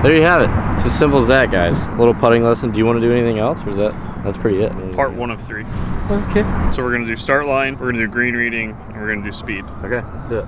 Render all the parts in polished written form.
There you have it. It's as simple as that, guys. A little putting lesson. Do you want to do anything else, or is that's pretty it? Part 1 of 3. Okay. So we're gonna do start line, we're gonna do green reading, and we're gonna do speed. Okay, let's do it.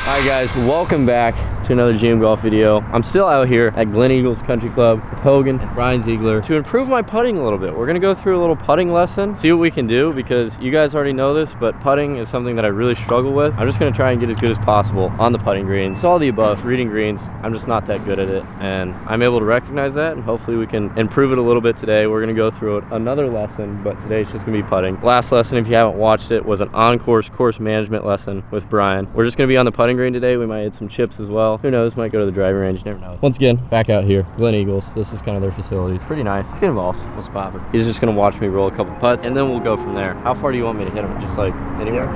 All right, guys, welcome back to another GM Golf video. I'm still out here at Glen Eagles Country Club with Hogan and Brian Ziegler to improve my putting a little bit. We're gonna go through a little putting lesson, see what we can do, because you guys already know this, but putting is something that I really struggle with. I'm just gonna try and get as good as possible on the putting greens. It's all the above, reading greens. I'm just not that good at it, and I'm able to recognize that, and hopefully we can improve it a little bit today. We're gonna go through another lesson, but today it's just gonna be putting. Last lesson, if you haven't watched it, was an on-course course management lesson with Brian. We're just gonna be on the putting green today. We might hit some chips as well. Who knows, might go to the driving range, you never know. Once again, back out here, Glen Eagles. This is kind of their facility. It's pretty nice. Let's get involved. We'll spot it. He's just gonna watch me roll a couple putts, and then we'll go from there. How far do you want me to hit him? Just like anywhere?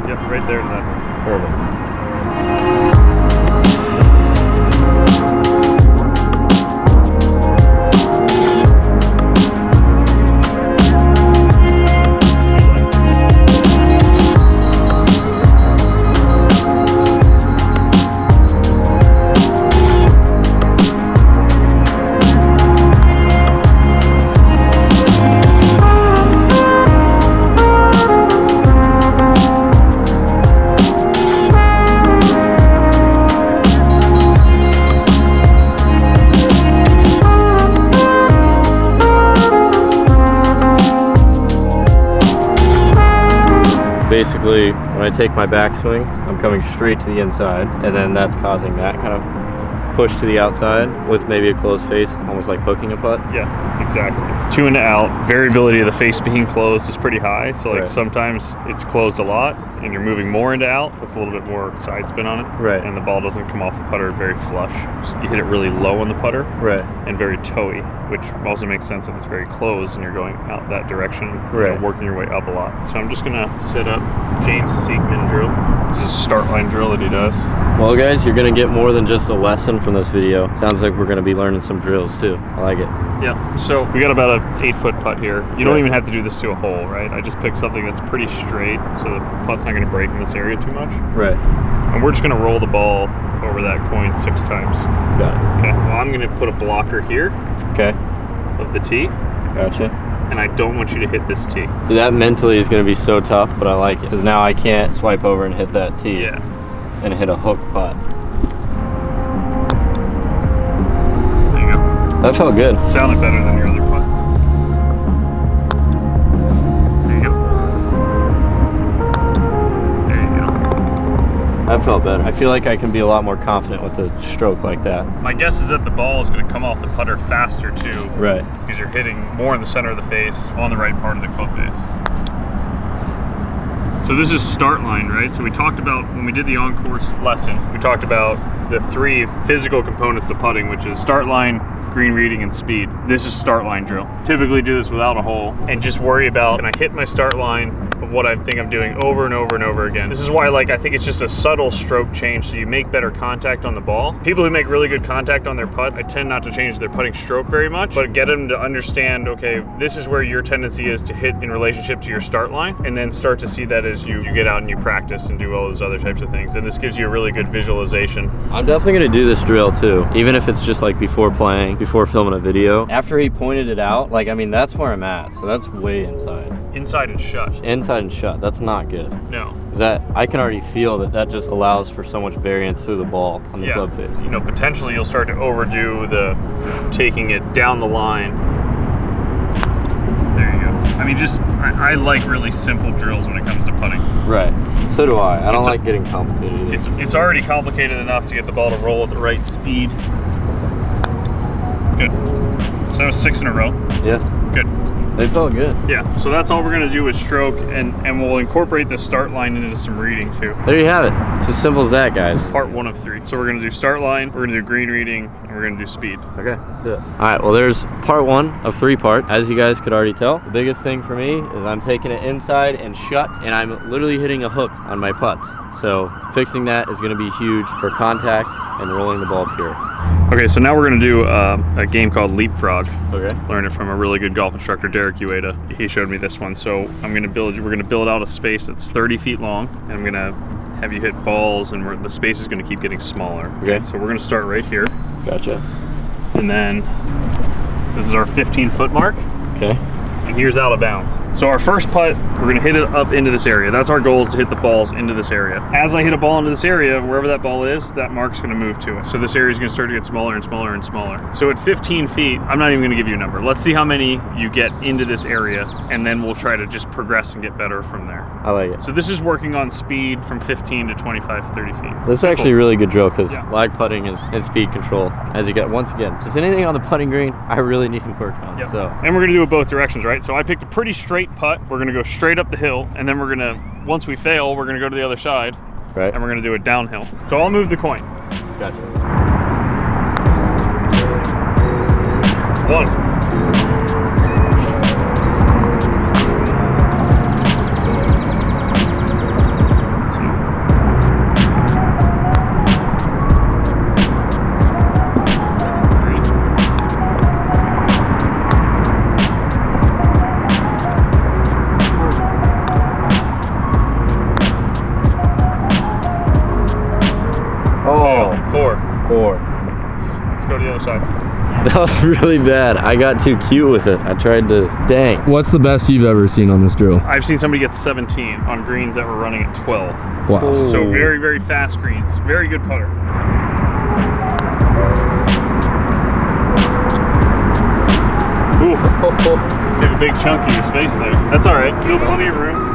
Yep, right there in that. Perfect. Basically, when I take my backswing, I'm coming straight to the inside, and then that's causing that kind of push to the outside with maybe a closed face, almost like hooking a putt. Yeah, exactly. To and out, variability of the face being closed is pretty high. So like sometimes it's closed a lot and you're moving more into out. That's a little bit more side spin on it. Right. And the ball doesn't come off the putter very flush. So you hit it really low on the putter. Right. And very toey, which also makes sense if it's very closed and you're going out that direction. Right. Working your way up a lot. So I'm just gonna set up James Siegman drill. This is a start line drill that he does. Well, guys, you're gonna get more than just a lesson from this video. Sounds like we're gonna be learning some drills too. I like it. Yeah, so we got about a 8-foot putt here. You don't even have to do this to a hole, right? I just picked something that's pretty straight, so the putt's not gonna break in this area too much. Right. And we're just gonna roll the ball over that coin 6 times. Got it. Okay, well, I'm gonna put a blocker here. Okay. Of the tee. Gotcha. And I don't want you to hit this tee. So that mentally is gonna be so tough, but I like it. Because now I can't swipe over and hit that tee. Yeah. And hit a hook putt. That felt good. Sounded better than your other putts. There you go. There you go. That felt better. I feel like I can be a lot more confident with a stroke like that. My guess is that the ball is going to come off the putter faster too. Right. Because you're hitting more in the center of the face on the right part of the club face. So this is start line, right? So we talked about, when we did the on-course lesson, we talked about the 3 physical components of putting, which is start line, green reading, and speed. This is start line drill. Typically do this without a hole and just worry about, can I hit my start line of what I think I'm doing over and over and over again. This is why, like, I think it's just a subtle stroke change, so you make better contact on the ball. People who make really good contact on their putts, I tend not to change their putting stroke very much, but get them to understand, okay, this is where your tendency is to hit in relationship to your start line, and then start to see that as you get out and you practice and do all those other types of things. And this gives you a really good visualization. I'm definitely gonna do this drill too, even if it's just like before playing, before filming a video. After he pointed it out, like, I mean, that's where I'm at, so that's way inside. Inside and shut. Inside and shut, that's not good. No. That, I can already feel that just allows for so much variance through the ball on the club face. You know, potentially you'll start to overdo the taking it down the line. There you go. I mean, just, I like really simple drills when it comes to putting. Right. So do I. I don't like getting complicated either. It's already complicated enough to get the ball to roll at the right speed. Good. So that was 6 in a row. Yeah. Good. They felt good. Yeah, so that's all we're gonna do with stroke, and we'll incorporate the start line into some reading too. There you have it. It's as simple as that, guys. Part 1 of 3. So we're gonna do start line, we're gonna do green reading, and we're gonna do speed. Okay, let's do it. All right, well, there's part 1 of 3 parts. As you guys could already tell, the biggest thing for me is I'm taking it inside and shut, and I'm literally hitting a hook on my putts. So fixing that is gonna be huge for contact and rolling the ball pure. Okay, so now we're gonna do a game called Leapfrog. Okay. Learned it from a really good golf instructor, Derek Ueda. He showed me this one. So we're gonna build out a space that's 30 feet long, and I'm gonna have you hit balls, and the space is going to keep getting smaller. Okay. So we're going to start right here. Gotcha. And then this is our 15-foot mark. Okay. And here's out of bounds. So our first putt, we're gonna hit it up into this area. That's our goal, is to hit the balls into this area. As I hit a ball into this area, wherever that ball is, that mark's gonna move to it. So this area is gonna start to get smaller and smaller and smaller. So at 15 feet, I'm not even gonna give you a number. Let's see how many you get into this area, and then we'll try to just progress and get better from there. I like it. So this is working on speed from 15 to 25, 30 feet. This is actually a really good drill because Yeah. lag putting is and speed control. As you get, once again, just anything on the putting green, I really need to work on. Yep. So, and we're gonna do it both directions, right? So I picked a pretty straight putt. We're gonna go straight up the hill, and then we're gonna, once we fail, we're gonna go to the other side, right. and we're gonna do it downhill. So I'll move the coin. Gotcha. 1. Four. Let's go to the other side. That was really bad. I got too cute with it. I tried to, dang. What's the best you've ever seen on this drill? I've seen somebody get 17 on greens that were running at 12. Wow. So very, very fast greens. Very good putter. Ooh. Took a big chunk of your space there. That's all right. Still plenty of room.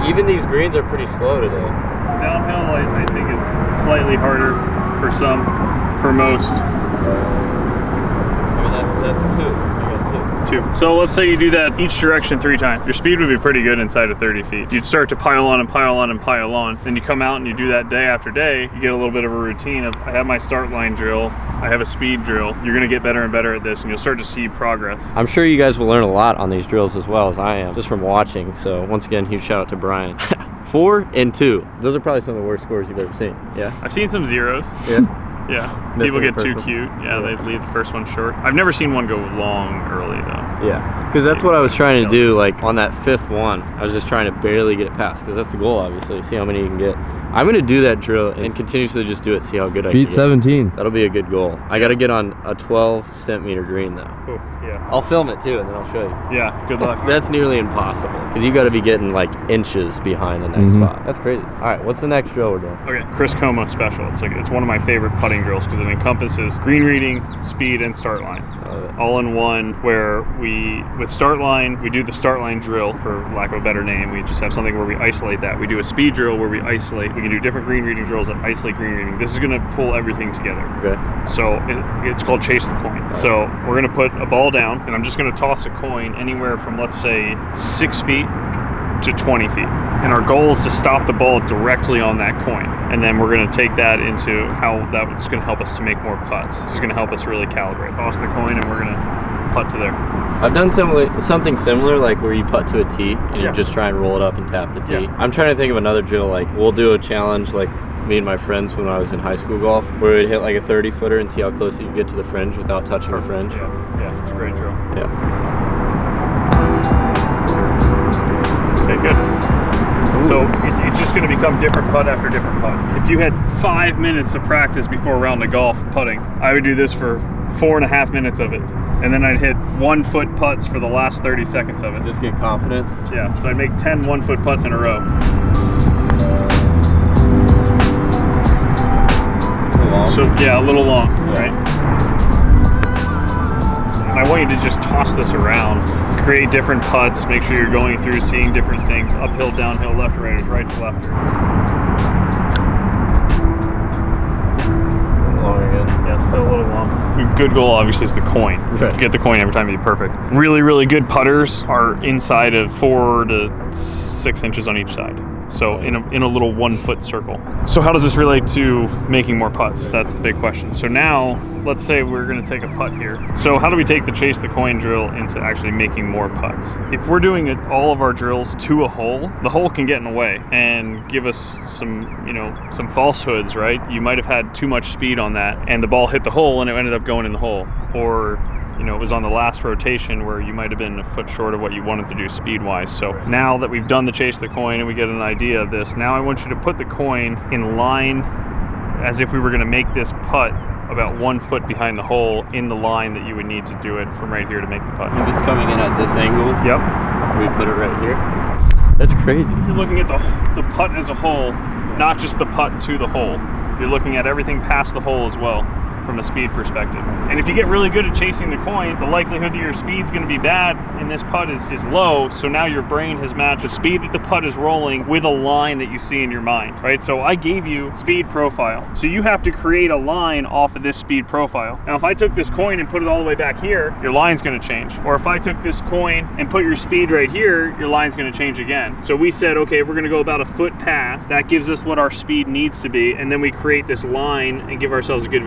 Even these greens are pretty slow today. Downhill, I think, is slightly harder for some, for most. I mean, that's two. I got two. So let's say you do that each direction 3 times. Your speed would be pretty good inside of 30 feet. You'd start to pile on and pile on and pile on. Then you come out and you do that day after day. You get a little bit of a routine of, I have my start line drill, I have a speed drill. You're gonna get better and better at this, and you'll start to see progress. I'm sure you guys will learn a lot on these drills as well as I am, just from watching. So once again, huge shout out to Brian. 4 and 2. Those are probably some of the worst scores you've ever seen. Yeah. I've seen some zeros. Yeah. Yeah. Missing People the get too first one. cute. Yeah, they leave the first one short. I've never seen one go long early though. Yeah. Because that's what I was trying to do. Like on that 5th one, I was just trying to barely get it past. Because that's the goal, obviously. See how many you can get. I'm gonna do that drill and continuously just do it. See how good I can Beat get. 17. That'll be a good goal. I gotta get on a 12 centimeter green though. Oh, yeah. I'll film it too, and then I'll show you. Yeah. Good luck. That's nearly impossible because you got to be getting like inches behind the next spot. That's crazy. All right, what's the next drill we're doing? Okay, Chris Coma special. It's one of my favorite putting drills because it encompasses green reading, speed, and start line. All in one, where with start line, we do the start line drill, for lack of a better name. We just have something where we isolate that. We do a speed drill where we isolate. We can do different green reading drills that isolate green reading. This is going to pull everything together. Okay. So it's called chase the coin. So we're going to put a ball down, and I'm just going to toss a coin anywhere from, let's say, 6 feet to 20 feet. And our goal is to stop the ball directly on that coin. And then we're going to take that into how that's going to help us to make more putts. This is going to help us really calibrate. Toss the coin, and we're going to putt to there. I've done something similar, like where you putt to a tee and you just try and roll it up and tap the tee. Yeah. I'm trying to think of another drill. Like we'll do a challenge, like me and my friends when I was in high school golf, where we'd hit like a 30-footer and see how close you can get to the fringe without touching the fringe. Yeah, it's a great drill. Yeah. Okay, good. So it's just going to become different putt after different putt. If you had 5 minutes of practice before a round of golf putting, I would do this for 4.5 minutes of it. And then I'd hit 1-foot putts for the last 30 seconds of it. Just get confidence. Yeah, so I'd make 10 1-foot putts in a row. So yeah, a little long, right? And I want you to just toss this around, create different putts, make sure you're going through, seeing different things, uphill, downhill, left to right, right to left. Long again. Yeah, still a little long. Good goal obviously is the coin. Right. Get the coin every time, it'd be perfect. Really, really good putters are inside of 4 to 6 inches on each side. So in a little 1-foot circle. So how does this relate to making more putts? That's the big question. So now, let's say we're gonna take a putt here. So how do we take the chase the coin drill into actually making more putts? If we're doing all of our drills to a hole, the hole can get in the way and give us some falsehoods, right? You might have had too much speed on that and the ball hit the hole and it ended up going in the hole. Or you know, it was on the last rotation where you might have been a foot short of what you wanted to do speed-wise. So now that we've done the chase the coin and we get an idea of this, now I want you to put the coin in line as if we were going to make this putt about 1 foot behind the hole in the line that you would need to do it from right here to make the putt. If it's coming in at this angle, yep, we put it right here. That's crazy. You're looking at the putt as a whole, not just the putt to the hole. You're looking at everything past the hole as well from a speed perspective. And if you get really good at chasing the coin, the likelihood that your speed's going to be bad in this putt is low. So now your brain has matched the speed that the putt is rolling with a line that you see in your mind, right? So I gave you speed profile. So you have to create a line off of this speed profile. Now, if I took this coin and put it all the way back here, your line's going to change. Or if I took this coin and put your speed right here, your line's going to change again. So we said, okay, we're going to go about a foot past. That gives us what our speed needs to be. And then we create this line and give ourselves a good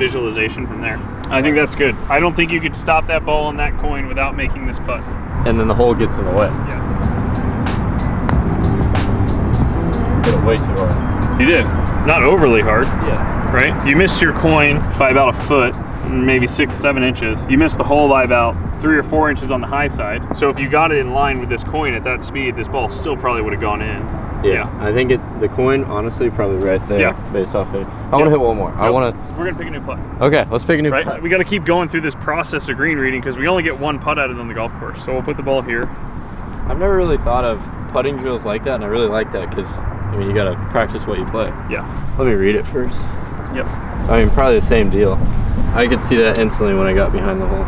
visualization from there. I think that's good. I don't think you could stop that ball on that coin without making this putt. And then the hole gets in the way. Yeah. Hit it way too hard. You did. Not overly hard. Yeah. Right? You missed your coin by about a foot, maybe 6-7 inches. You missed the hole by about 3 or 4 inches on the high side. So if you got it in line with this coin at that speed, this ball still probably would have gone in. Yeah, I think the coin, honestly, probably right there, yeah, based off it. I want to hit one more. I want to. We're gonna pick a new putt. Okay, let's pick a new putt. We got to keep going through this process of green reading because we only get 1 putt at it on the golf course. So we'll put the ball here. I've never really thought of putting drills like that, and I really like that because I mean you got to practice what you play. Yeah. Let me read it first. Yep. I mean, probably the same deal. I could see that instantly when I got behind the hole.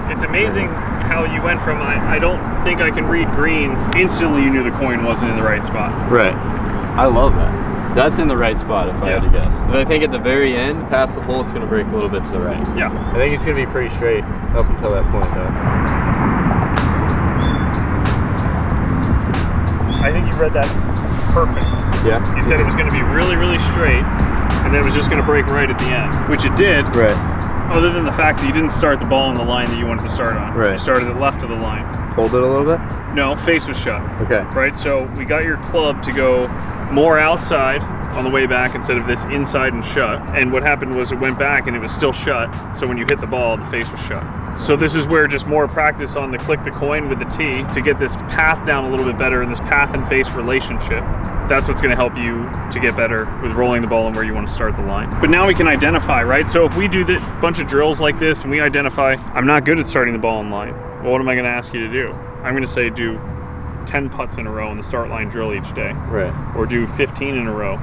It's amazing how you went from I don't think I can read greens. Instantly, you knew the coin wasn't in the right spot. Right. I love that. That's in the right spot if I had to guess. Because I think at the very end, past the hole, it's going to break a little bit to the right. Yeah. I think it's going to be pretty straight up until that point, though. I think you read that perfect. Yeah. You said it was going to be really, really straight, and then it was just going to break right at the end, which it did. Right. Other than the fact that you didn't start the ball on the line that you wanted to start on. Right. You started it left of the line. Hold it a little bit? No, face was shut. Okay. Right, so we got your club to go more outside on the way back instead of this inside and shut. And what happened was it went back and it was still shut. So when you hit the ball, the face was shut. So this is where just more practice on the click the coin with the tee to get this path down a little bit better in this path and face relationship. That's what's going to help you to get better with rolling the ball and where you want to start the line. But now we can identify, right? So if we do this bunch of drills like this and we identify, I'm not good at starting the ball in line. Well, what am I going to ask you to do? I'm going to say do 10 putts in a row on the start line drill each day. Right. Or do 15 in a row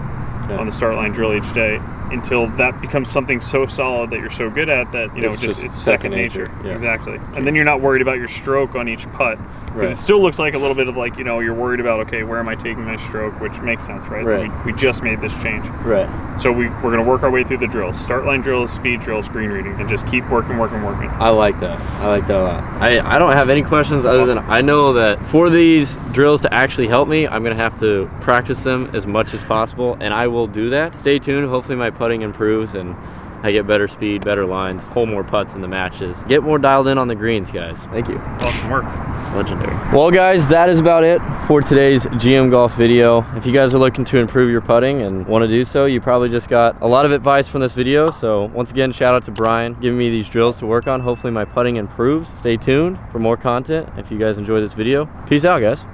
on the start line drill each day until that becomes something so solid that you're so good at that, you know, it's second nature. Yeah. Exactly. Jeez. And then you're not worried about your stroke on each putt. Because it still looks like a little bit of like, you know, you're worried about, okay, where am I taking my stroke, which makes sense, right? We just made this change. Right. So we're going to work our way through the drills. Start line drills, speed drills, green reading, and just keep working. I like that. I like that a lot. I don't have any questions other than I know that for these drills to actually help me, I'm going to have to practice them as much as possible, and I will do that. Stay tuned. Hopefully my putting improves and I get better speed, better lines, pull more putts in the matches. Get more dialed in on the greens, guys. Thank you. Awesome work. It's legendary. Well, guys, that is about it for today's GM Golf video. If you guys are looking to improve your putting and want to do so, you probably just got a lot of advice from this video. So once again, shout out to Brian giving me these drills to work on. Hopefully my putting improves. Stay tuned for more content. If you guys enjoy this video, peace out, guys.